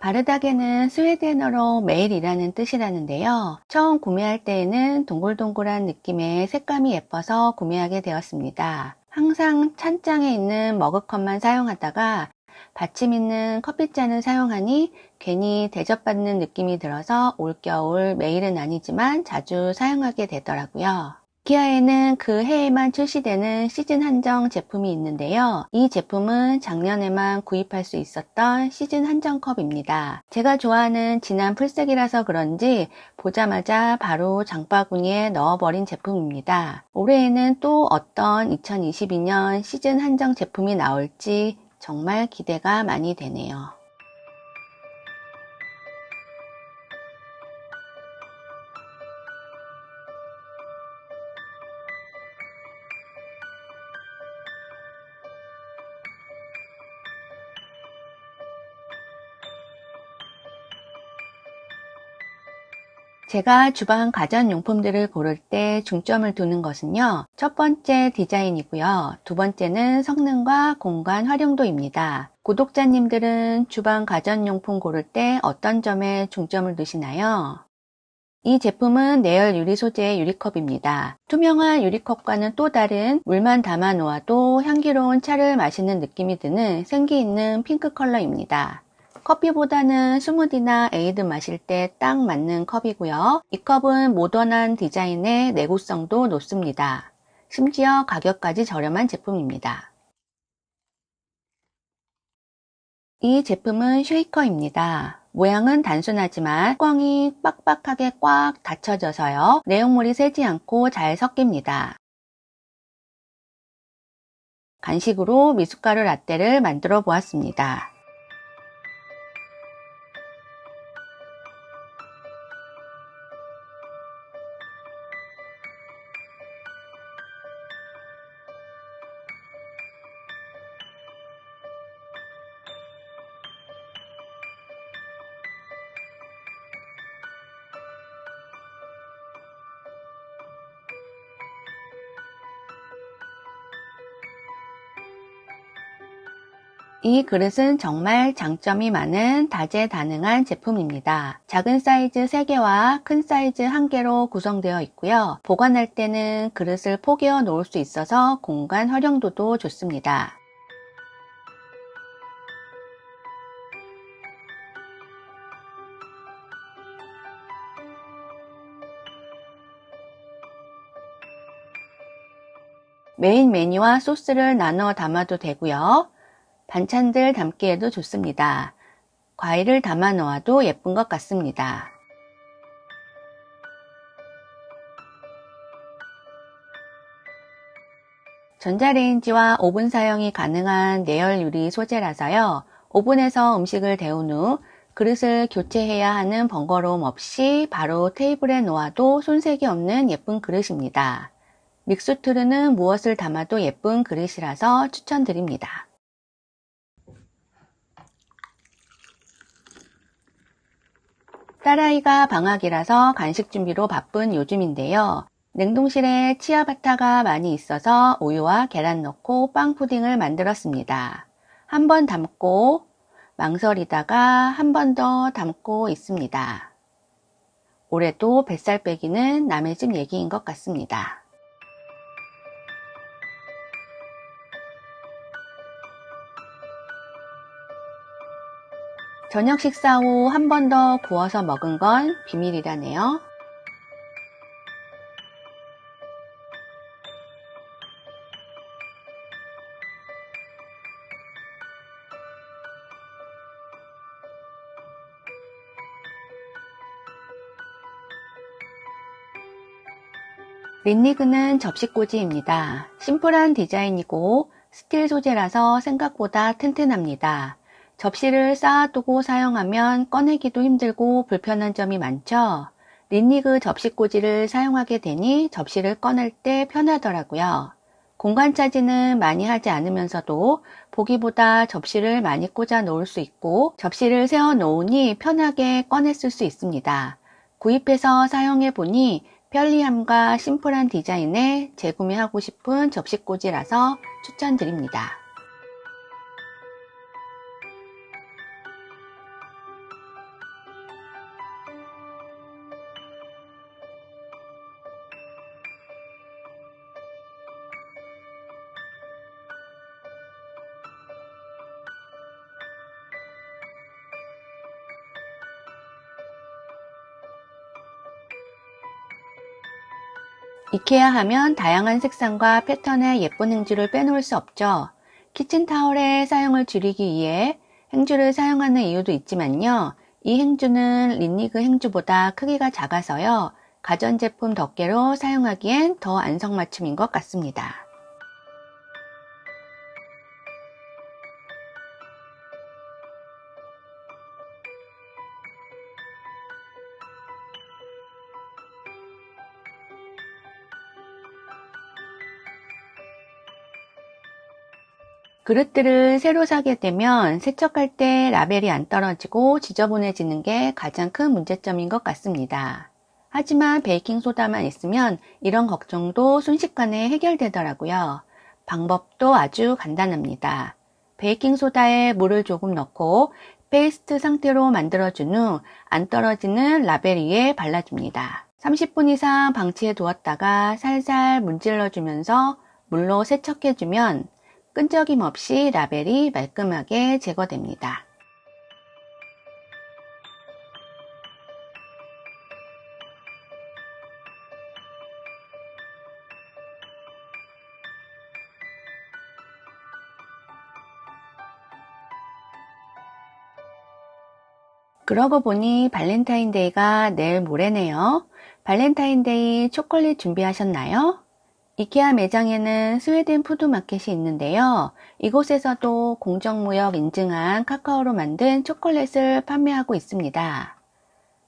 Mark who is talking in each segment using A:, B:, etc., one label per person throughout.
A: 바르다게는 스웨덴어로 매일이라는 뜻이라는데요. 처음 구매할 때에는 동글동글한 느낌의 색감이 예뻐서 구매하게 되었습니다. 항상 찬장에 있는 머그컵만 사용하다가 받침 있는 커피잔을 사용하니 괜히 대접받는 느낌이 들어서 올겨울 매일은 아니지만 자주 사용하게 되더라고요. 이케아에는 그 해에만 출시되는 시즌 한정 제품이 있는데요. 이 제품은 작년에만 구입할 수 있었던 시즌 한정 컵입니다. 제가 좋아하는 진한 풀색이라서 그런지 보자마자 바로 장바구니에 넣어버린 제품입니다. 올해에는 또 어떤 2022년 시즌 한정 제품이 나올지 정말 기대가 많이 되네요. 제가 주방 가전용품들을 고를 때 중점을 두는 것은요. 첫 번째 디자인이고요. 두 번째는 성능과 공간 활용도입니다. 구독자님들은 주방 가전용품 고를 때 어떤 점에 중점을 두시나요? 이 제품은 내열 유리 소재의 유리컵입니다. 투명한 유리컵과는 또 다른 물만 담아 놓아도 향기로운 차를 마시는 느낌이 드는 생기 있는 핑크 컬러입니다. 커피보다는 스무디나 에이드 마실 때 딱 맞는 컵이고요. 이 컵은 모던한 디자인에 내구성도 높습니다. 심지어 가격까지 저렴한 제품입니다. 이 제품은 쉐이커입니다. 모양은 단순하지만 뚜껑이 빡빡하게 꽉 닫혀져서요. 내용물이 새지 않고 잘 섞입니다. 간식으로 미숫가루 라떼를 만들어 보았습니다. 이 그릇은 정말 장점이 많은 다재다능한 제품입니다. 작은 사이즈 3개와 큰 사이즈 1개로 구성되어 있고요. 보관할 때는 그릇을 포개어 놓을 수 있어서 공간 활용도도 좋습니다. 메인 메뉴와 소스를 나눠 담아도 되고요. 반찬들 담기에도 좋습니다. 과일을 담아 놓아도 예쁜 것 같습니다. 전자레인지와 오븐 사용이 가능한 내열 유리 소재라서요. 오븐에서 음식을 데운 후 그릇을 교체해야 하는 번거로움 없이 바로 테이블에 놓아도 손색이 없는 예쁜 그릇입니다. 믹스투르는 무엇을 담아도 예쁜 그릇이라서 추천드립니다. 딸아이가 방학이라서 간식 준비로 바쁜 요즘인데요. 냉동실에 치아바타가 많이 있어서 우유와 계란 넣고 빵 푸딩을 만들었습니다. 한 번 담고 망설이다가 한 번 더 담고 있습니다. 올해도 뱃살 빼기는 남의 집 얘기인 것 같습니다. 저녁 식사 후 한 번 더 구워서 먹은 건 비밀이라네요. 린니그는 접시꽂이입니다. 심플한 디자인이고 스틸 소재라서 생각보다 튼튼합니다. 접시를 쌓아두고 사용하면 꺼내기도 힘들고 불편한 점이 많죠. 린니그 접시꽂이를 사용하게 되니 접시를 꺼낼 때 편하더라고요. 공간 차지는 많이 하지 않으면서도 보기보다 접시를 많이 꽂아 놓을 수 있고 접시를 세워 놓으니 편하게 꺼냈을 수 있습니다. 구입해서 사용해 보니 편리함과 심플한 디자인에 재구매하고 싶은 접시꽂이라서 추천드립니다. 이케아 하면 다양한 색상과 패턴의 예쁜 행주를 빼놓을 수 없죠. 키친타월의 사용을 줄이기 위해 행주를 사용하는 이유도 있지만요. 이 행주는 린니그 행주보다 크기가 작아서요. 가전제품 덮개로 사용하기엔 더 안성맞춤인 것 같습니다. 그릇들을 새로 사게 되면 세척할 때 라벨이 안 떨어지고 지저분해지는 게 가장 큰 문제점인 것 같습니다. 하지만 베이킹소다만 있으면 이런 걱정도 순식간에 해결되더라고요. 방법도 아주 간단합니다. 베이킹소다에 물을 조금 넣고 페이스트 상태로 만들어준 후 안 떨어지는 라벨 위에 발라줍니다. 30분 이상 방치해 두었다가 살살 문질러주면서 물로 세척해주면 끈적임 없이 라벨이 말끔하게 제거됩니다. 그러고 보니 발렌타인데이가 내일 모레네요. 발렌타인데이 초콜릿 준비하셨나요? 이케아 매장에는 스웨덴 푸드마켓이 있는데요. 이곳에서도 공정무역 인증한 카카오로 만든 초콜릿을 판매하고 있습니다.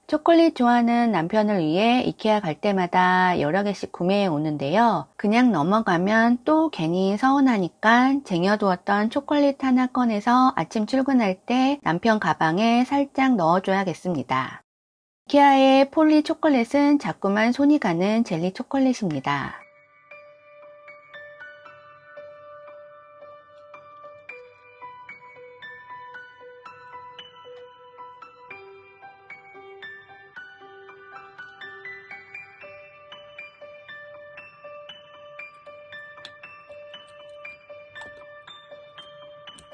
A: 초콜릿 좋아하는 남편을 위해 이케아 갈 때마다 여러 개씩 구매해 오는데요. 그냥 넘어가면 또 괜히 서운하니까 쟁여두었던 초콜릿 하나 꺼내서 아침 출근할 때 남편 가방에 살짝 넣어줘야겠습니다. 이케아의 폴리 초콜릿은 자꾸만 손이 가는 젤리 초콜릿입니다.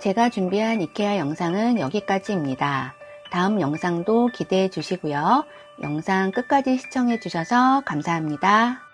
A: 제가 준비한 이케아 영상은 여기까지입니다. 다음 영상도 기대해 주시고요. 영상 끝까지 시청해 주셔서 감사합니다.